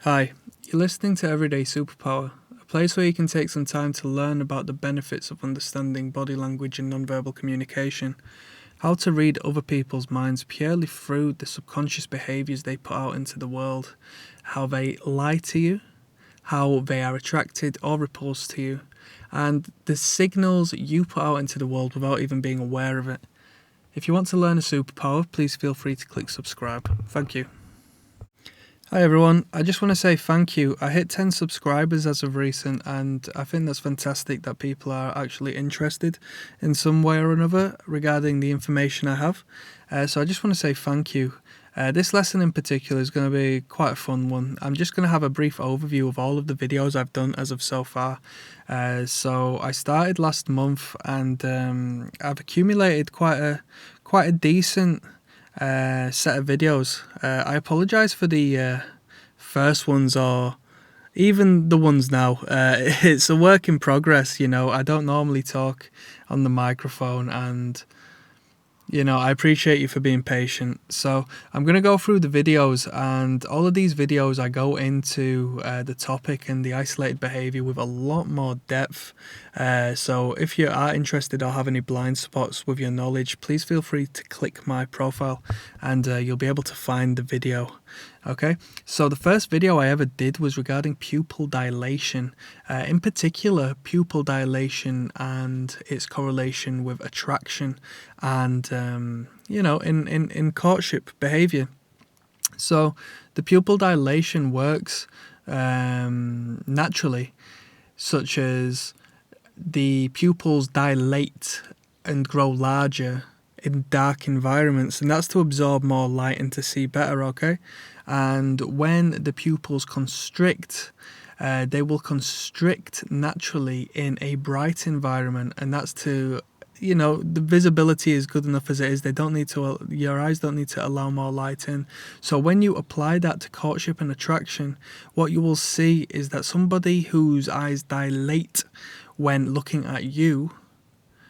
Hi, you're listening to Everyday Superpower, a place where you can take some time to learn about the benefits of understanding body language and nonverbal communication, how to read other people's minds purely through the subconscious behaviours they put out into the world, how they lie to you, how they are attracted or repulsed to you, and the signals you put out into the world without even being aware of it. If you want to learn a superpower, please feel free to click subscribe. Thank you. Hi everyone, I just want to say thank you. I hit 10 subscribers as of recent, and I think that's fantastic that people are actually interested in some way or another regarding the information I have. So I just want to say thank you. This lesson in particular is going to be quite a fun one. I'm just going to have a brief overview of all of the videos I've done as of so far. So I started last month, and I've accumulated quite a decent set of videos. I apologize for the first ones, or even the ones now. It's a work in progress, I don't normally talk on the microphone, and I appreciate you for being patient. So I'm going to go through the videos, and all of these videos I go into the topic and the isolated behavior with a lot more depth. So if you are interested or have any blind spots with your knowledge, please feel free to click my profile, and you'll be able to find the video. Okay, so the first video I ever did was regarding pupil dilation, in particular pupil dilation and its correlation with attraction and in courtship behavior. So the pupil dilation works naturally, such as the pupils dilate and grow larger in dark environments, and that's to absorb more light and to see better. Okay, and when the pupils constrict, they will constrict naturally in a bright environment, and that's to the visibility is good enough as it is. Your eyes don't need to allow more light in. So when you apply that to courtship and attraction, what you will see is that somebody whose eyes dilate when looking at you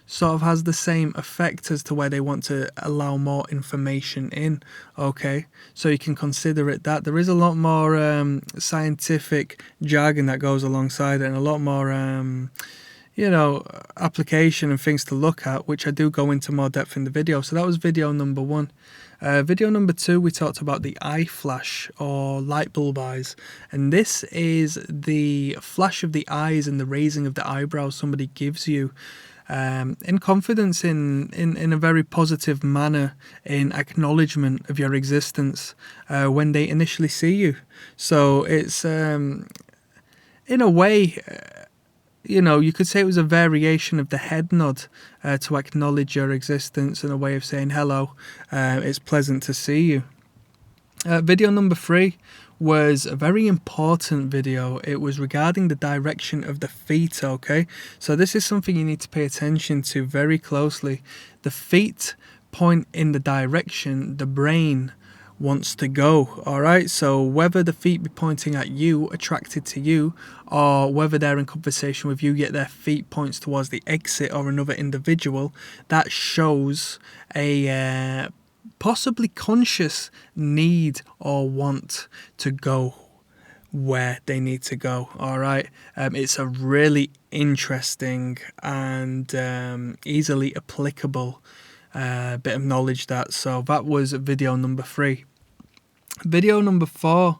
sort of has the same effect as to where they want to allow more information in. Okay, so you can consider it that. There is a lot more scientific jargon that goes alongside it, and a lot more application and things to look at, which I do go into more depth in the video. So that was video number one. Video number two, we talked about the eye flash or light bulb eyes, and this is the flash of the eyes and the raising of the eyebrows somebody gives you in confidence, in a very positive manner, in acknowledgement of your existence when they initially see you. So it's in a way, you could say it was a variation of the head nod to acknowledge your existence, and a way of saying hello, it's pleasant to see you. Video number three was a very important video. It was regarding the direction of the feet. Okay, so this is something you need to pay attention to very closely. The feet point in the direction the brain wants to go. All right, so whether the feet be pointing at you, attracted to you, or whether they're in conversation with you yet their feet points towards the exit or another individual, that shows a possibly conscious need or want to go where they need to go. All right, it's a really interesting and easily applicable bit of knowledge. So that was video number three. Video number four,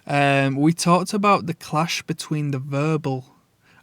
we talked about the clash between the verbal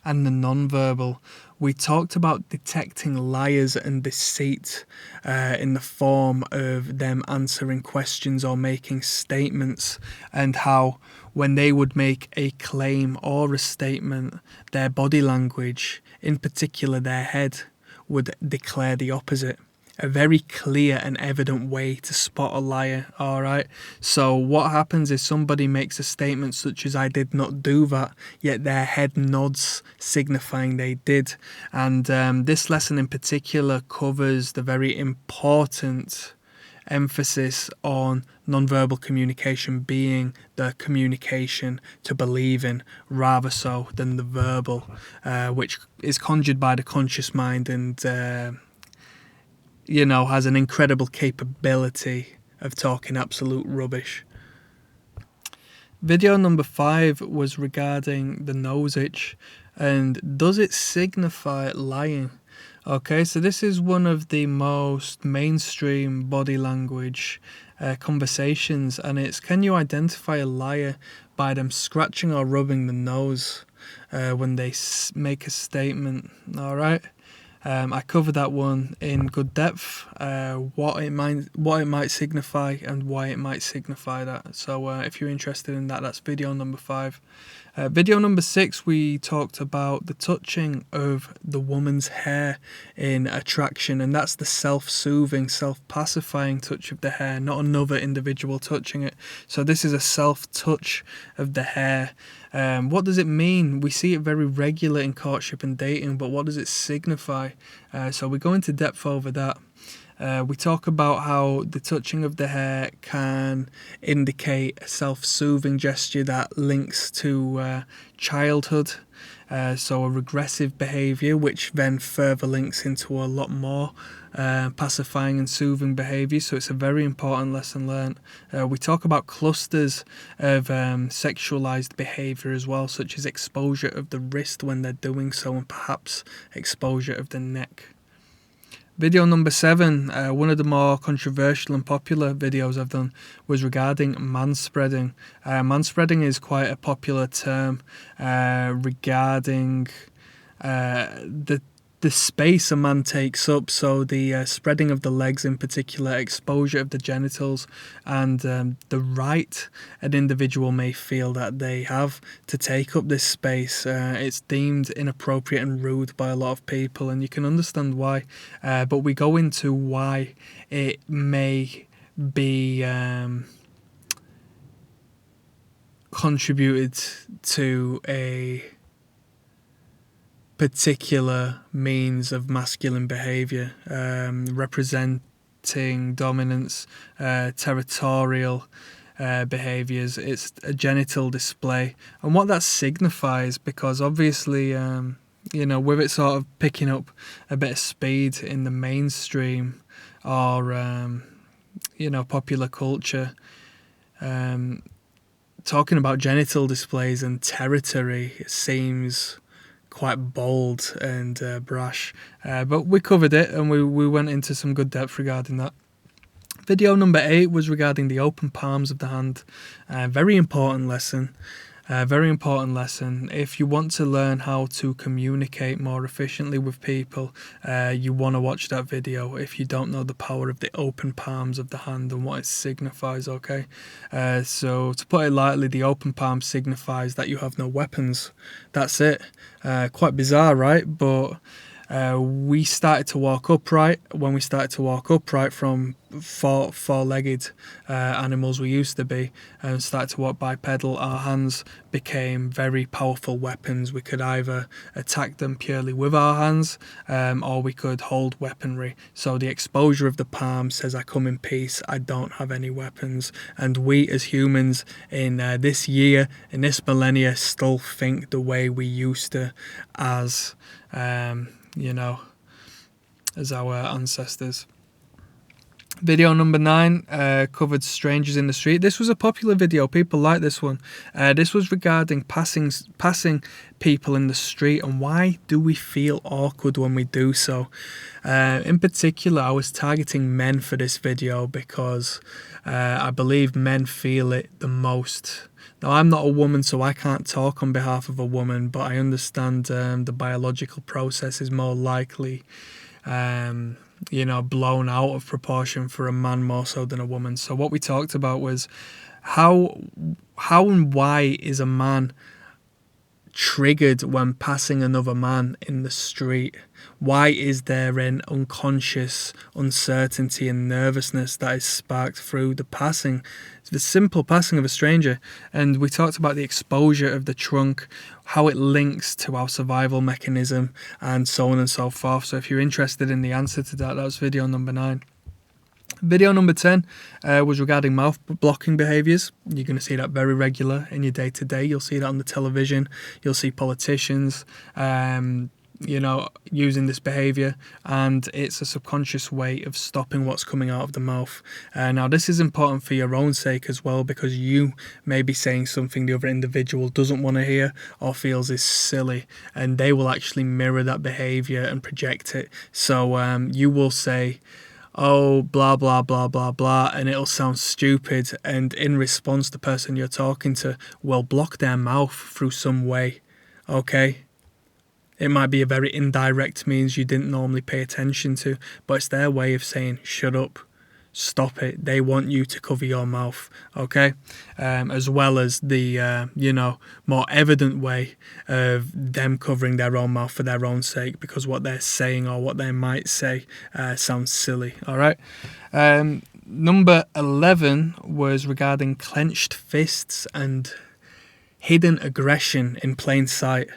and the non-verbal. We talked about detecting liars and deceit in the form of them answering questions or making statements, and how when they would make a claim or a statement, their body language, in particular their head, would declare the opposite. A very clear and evident way to spot a liar. All right, so what happens is somebody makes a statement such as "I did not do that," yet their head nods signifying they did. And this lesson in particular covers the very important emphasis on nonverbal communication being the communication to believe in, rather so than the verbal, which is conjured by the conscious mind and has an incredible capability of talking absolute rubbish. Video number 5 was regarding the nose itch and does it signify lying? Okay, so this is one of the most mainstream body language conversations, and it's, can you identify a liar by them scratching or rubbing the nose when they make a statement? All right. I covered that one in good depth, what it might signify and why it might signify that. So if you're interested in that, that's video number 5. Video number 6, we talked about the touching of the woman's hair in attraction, and that's the self-soothing, self-pacifying touch of the hair, not another individual touching it. So this is a self-touch of the hair. What does it mean? We see it very regular in courtship and dating, but what does it signify? So we go into depth over that. We talk about how the touching of the hair can indicate a self-soothing gesture that links to childhood, so a regressive behaviour, which then further links into a lot more pacifying and soothing behaviour. So it's a very important lesson learnt. We talk about clusters of sexualised behaviour as well, such as exposure of the wrist when they're doing so, and perhaps exposure of the neck. Video number 7, one of the more controversial and popular videos I've done, was regarding manspreading. Manspreading is quite a popular term regarding the space a man takes up, so the spreading of the legs in particular, exposure of the genitals, and the right an individual may feel that they have to take up this space. It's deemed inappropriate and rude by a lot of people, and you can understand why, but we go into why it may be contributed to a particular means of masculine behaviour, representing dominance, territorial behaviours. It's a genital display, and what that signifies, because obviously with it sort of picking up a bit of speed in the mainstream or popular culture, talking about genital displays and territory seems quite bold and brash, but we covered it and we went into some good depth regarding that. Video number 8 was regarding the open palms of the hand. Very important lesson. If you want to learn how to communicate more efficiently with people, you want to watch that video if you don't know the power of the open palms of the hand and what it signifies, okay? So to put it lightly, the open palm signifies that you have no weapons. That's it. Quite bizarre, right? But we started to walk upright. When we started to walk upright from four-legged animals we used to be, and started to walk bipedal, our hands became very powerful weapons. We could either attack them purely with our hands, or we could hold weaponry. So the exposure of the palm says, I come in peace, I don't have any weapons. And we as humans in this year, in this millennia, still think the way we used to as as our ancestors. Video number 9 covered strangers in the street. This was a popular video. People like this one. This was regarding passing people in the street and why do we feel awkward when we do so. In particular, I was targeting men for this video because I believe men feel it the most. Now, I'm not a woman, so I can't talk on behalf of a woman, but I understand the biological process is more likely blown out of proportion for a man more so than a woman. So what we talked about was how and why is a man triggered when passing another man in the street? Why is there an unconscious uncertainty and nervousness that is sparked through the simple passing of a stranger? And we talked about the exposure of the trunk, how it links to our survival mechanism, and so on and so forth. So if you're interested in the answer to that, was video number 9. Video number 10 was regarding mouth blocking behaviours. You're going to see that very regular in your day-to-day. You'll see that on the television. You'll see politicians using this behavior, and it's a subconscious way of stopping what's coming out of the mouth. Now this is important for your own sake as well, because you may be saying something the other individual doesn't want to hear or feels is silly, and they will actually mirror that behavior and project it. So you will say, oh, blah blah blah blah blah, and it'll sound stupid, and in response the person you're talking to will block their mouth through some way. Okay, it might be a very indirect means you didn't normally pay attention to, but it's their way of saying shut up, stop it. They want you to cover your mouth, okay? As well as the more evident way of them covering their own mouth for their own sake, because what they're saying or what they might say sounds silly. All right. Number 11 was regarding clenched fists and hidden aggression in plain sight.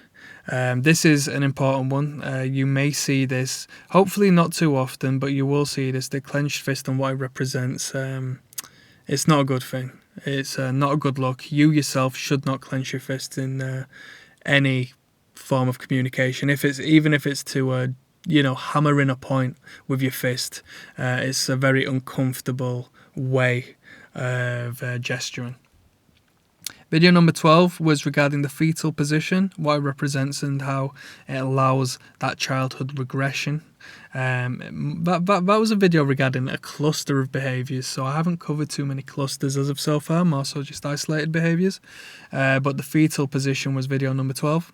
This is an important one. You may see this, hopefully not too often, but you will see this, the clenched fist and what it represents. It's not a good thing. It's not a good look. You yourself should not clench your fist in any form of communication. Even if it's to hammer in a point with your fist, it's a very uncomfortable way of gesturing. Video number 12 was regarding the fetal position, what it represents and how it allows that childhood regression. That was a video regarding a cluster of behaviours, so I haven't covered too many clusters as of so far, more so just isolated behaviours. But the fetal position was video number 12.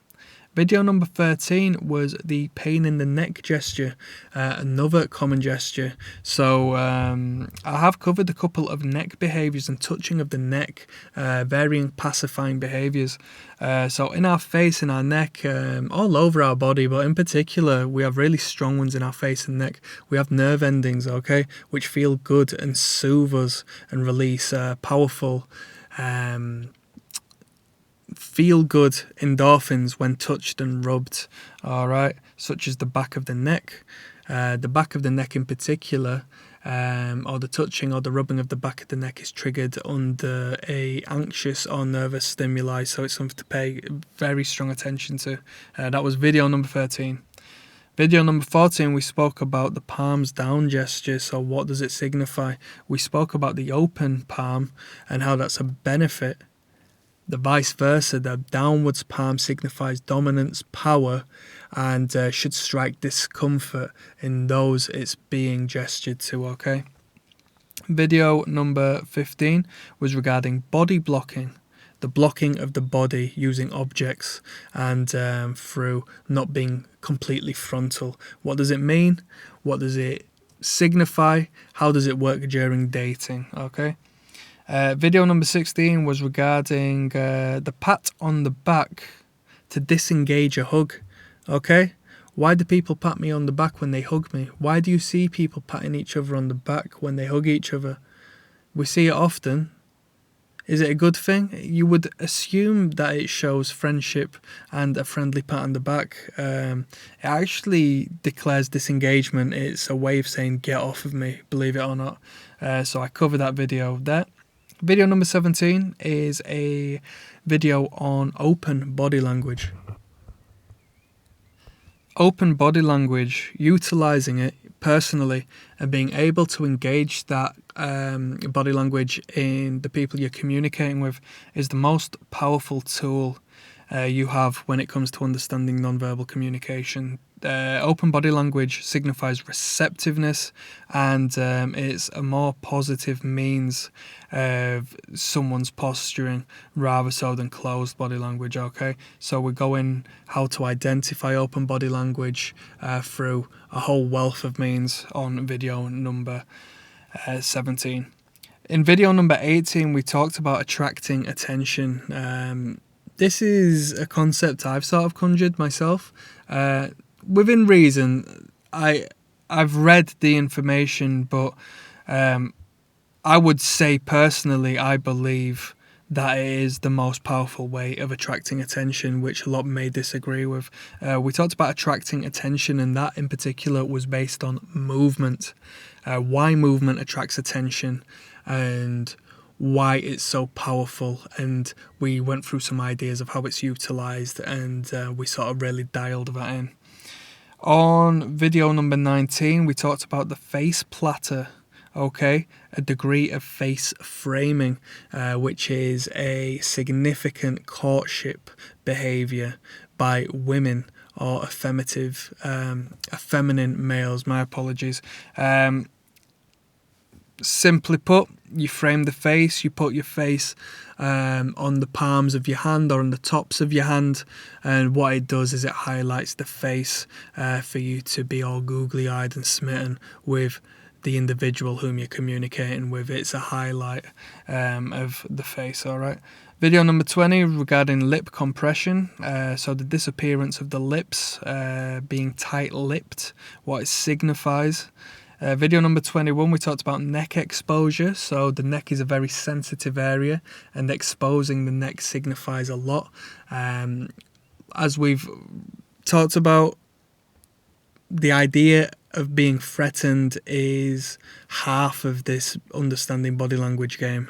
Video number 13 was the pain in the neck gesture, another common gesture. So I have covered a couple of neck behaviours and touching of the neck, varying pacifying behaviours. So in our face, in our neck, all over our body, but in particular, we have really strong ones in our face and neck. We have nerve endings, okay, which feel good and soothe us and release powerful feel good endorphins when touched and rubbed, all right, such as the back of the neck. The back of the neck in particular, or the touching or the rubbing of the back of the neck is triggered under a anxious or nervous stimuli, so it's something to pay very strong attention to. That was video number 13. Video number 14, we spoke about the palms down gesture. So what does it signify? We spoke about the open palm and how that's a benefit. The vice versa, the downwards palm signifies dominance, power, and should strike discomfort in those it's being gestured to, okay? Video number 15 was regarding body blocking, the blocking of the body using objects and through not being completely frontal. What does it mean? What does it signify? How does it work during dating, okay? Video number 16 was regarding the pat on the back to disengage a hug. Okay? Why do people pat me on the back when they hug me? Why do you see people patting each other on the back when they hug each other? We see it often. Is it a good thing? You would assume that it shows friendship and a friendly pat on the back. It actually declares disengagement. It's a way of saying get off of me, believe it or not. So I covered that video there. Video number 17 is a video on open body language. Open body language, utilizing it personally and being able to engage that body language in the people you're communicating with is the most powerful tool you have when it comes to understanding nonverbal communication. Open body language signifies receptiveness, and it's a more positive means of someone's posturing rather so than closed body language, okay? So we're going how to identify open body language through a whole wealth of means on video number 17. In video number 18, we talked about attracting attention. This is a concept I've sort of conjured myself. Within reason, I've read the information, but I would say personally, I believe that it is the most powerful way of attracting attention, which a lot may disagree with. We talked about attracting attention, and that in particular was based on movement. Why movement attracts attention and why it's so powerful, and we went through some ideas of how it's utilized, and we sort of really dialed that in. On video number 19, we talked about the face platter, okay, a degree of face framing, which is a significant courtship behavior by women or effeminate males. My apologies. Simply put, you frame the face, you put your face on the palms of your hand or on the tops of your hand, and what it does is it highlights the face for you to be all googly-eyed and smitten with the individual whom you're communicating with. It's a highlight of the face, alright? Video number 20 regarding lip compression, so the disappearance of the lips, being tight-lipped, what it signifies. Video number 21, we talked about neck exposure. So the neck is a very sensitive area, and exposing the neck signifies a lot. As we've talked about, the idea of being threatened is half of this understanding body language game.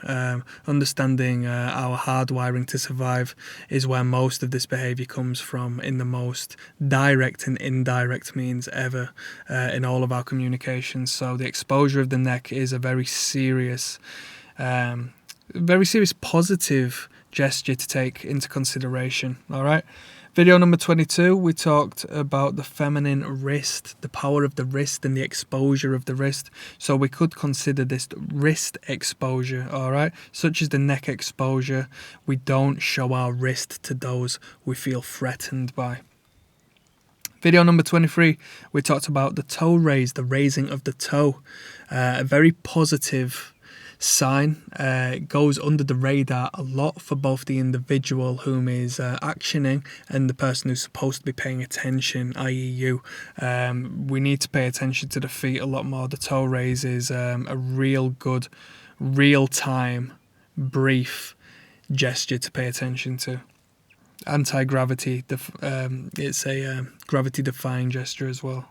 Understanding our hardwiring to survive is where most of this behavior comes from, in the most direct and indirect means ever in all of our communications. So the exposure of the neck is a very serious positive gesture to take into consideration. All right. Video number 22, we talked about the feminine wrist, the power of the wrist and the exposure of the wrist. So we could consider this wrist exposure, all right? Such as the neck exposure. We don't show our wrist to those we feel threatened by. Video number 23, we talked about the toe raise, the raising of the toe. A very positive sign. Goes under the radar a lot for both the individual whom is actioning and the person who's supposed to be paying attention, i.e. you. We need to pay attention to the feet a lot more. The toe raise is a real good, real-time, brief gesture to pay attention to. Anti-gravity, it's a gravity-defying gesture as well.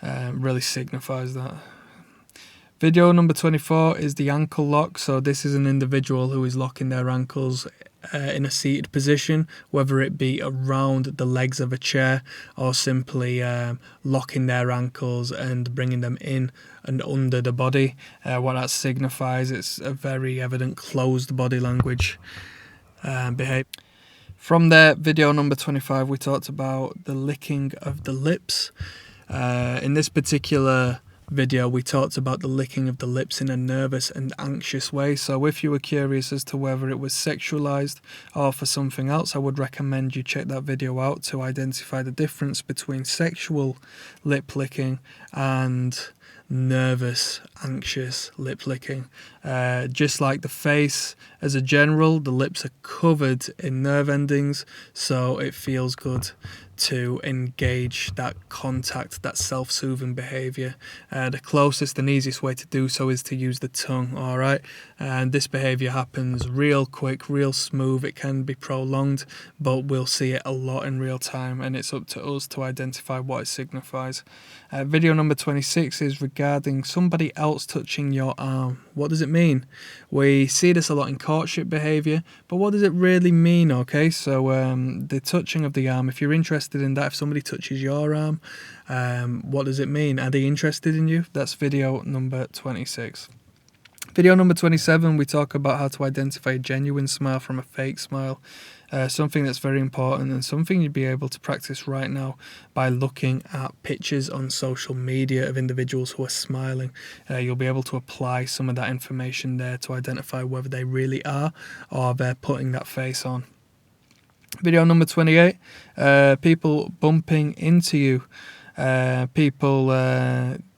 Really signifies that. Video number 24 is the ankle lock. So this is an individual who is locking their ankles in a seated position, whether it be around the legs of a chair or simply locking their ankles and bringing them in and under the body. What that signifies, it's a very evident closed body language behavior. From there, video number 25, we talked about the licking of the lips. In this particular video, we talked about the licking of the lips in a nervous and anxious way. So if you were curious as to whether it was sexualized or for something else, I would recommend you check that video out to identify the difference between sexual lip licking and nervous, anxious lip licking. Just like the face, as a general, the lips are covered in nerve endings, so it feels good to engage that contact, that self-soothing behavior. The closest and easiest way to do so is to use the tongue, all right? And this behavior happens real quick, real smooth. It can be prolonged, but we'll see it a lot in real time, and it's up to us to identify what it signifies. Video number 26 is regarding somebody else touching your arm. What does it mean? We see this a lot in courtship behavior, but what does it really mean? Okay, so the touching of the arm, if you're interested in that, if somebody touches your arm, what does it mean? Are they interested in you? That's video number 26. Video number 27, we talk about how to identify a genuine smile from a fake smile. Something that's very important and something you'd be able to practice right now by looking at pictures on social media of individuals who are smiling. You'll be able to apply some of that information there to identify whether they really are or they're putting that face on. Video number 28, people bumping into you. People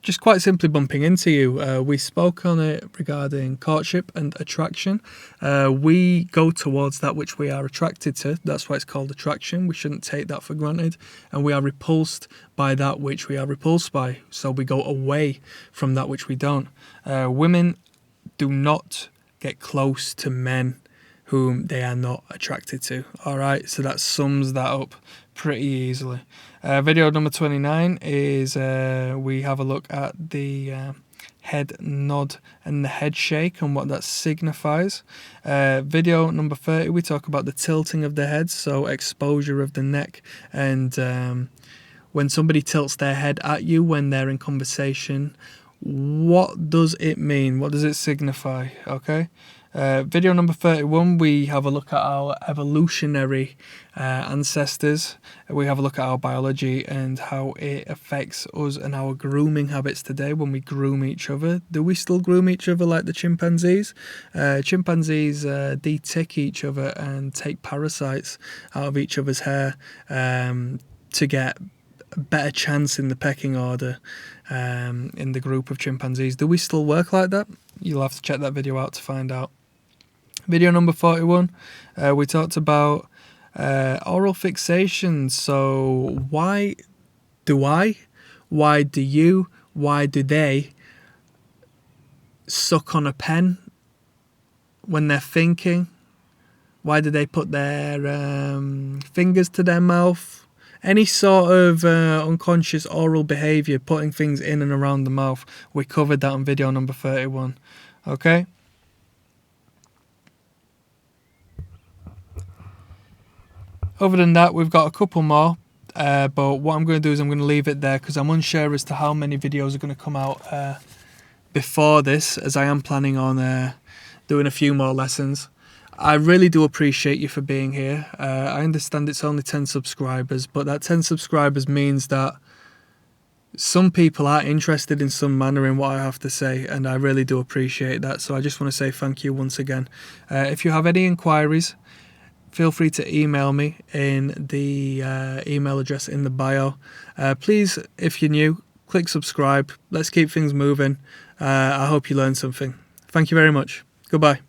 just quite simply bumping into you. We spoke on it regarding courtship and attraction. We go towards that which we are attracted to. That's why it's called attraction. We shouldn't take that for granted. And we are repulsed by that which we are repulsed by. So we go away from that which we don't. Women do not get close to men whom they are not attracted to. All right, so that sums that up pretty easily. Video number 29 is we have a look at the head nod and the head shake and what that signifies. Video number 30, we talk about the tilting of the head, so exposure of the neck and when somebody tilts their head at you when they're in conversation, what does it mean? What does it signify? Okay. Video number 31, we have a look at our evolutionary ancestors. We have a look at our biology and how it affects us and our grooming habits today when we groom each other. Do we still groom each other like the chimpanzees? Chimpanzees de-tick each other and take parasites out of each other's hair to get a better chance in the pecking order in the group of chimpanzees. Do we still work like that? You'll have to check that video out to find out. Video number 41, we talked about oral fixation. So why do I, why do you, why do they suck on a pen when they're thinking? Why do they put their fingers to their mouth? Any sort of unconscious oral behaviour, putting things in and around the mouth. We covered that on video number 31. Okay? Other than that, we've got a couple more. But what I'm going to do is I'm going to leave it there because I'm unsure as to how many videos are going to come out before this, as I am planning on doing a few more lessons. I really do appreciate you for being here. I understand it's only 10 subscribers, but that 10 subscribers means that some people are interested in some manner in what I have to say, and I really do appreciate that. So I just want to say thank you once again. If you have any inquiries, feel free to email me in the email address in the bio. Please, if you're new, click subscribe. Let's keep things moving. I hope you learned something. Thank you very much. Goodbye.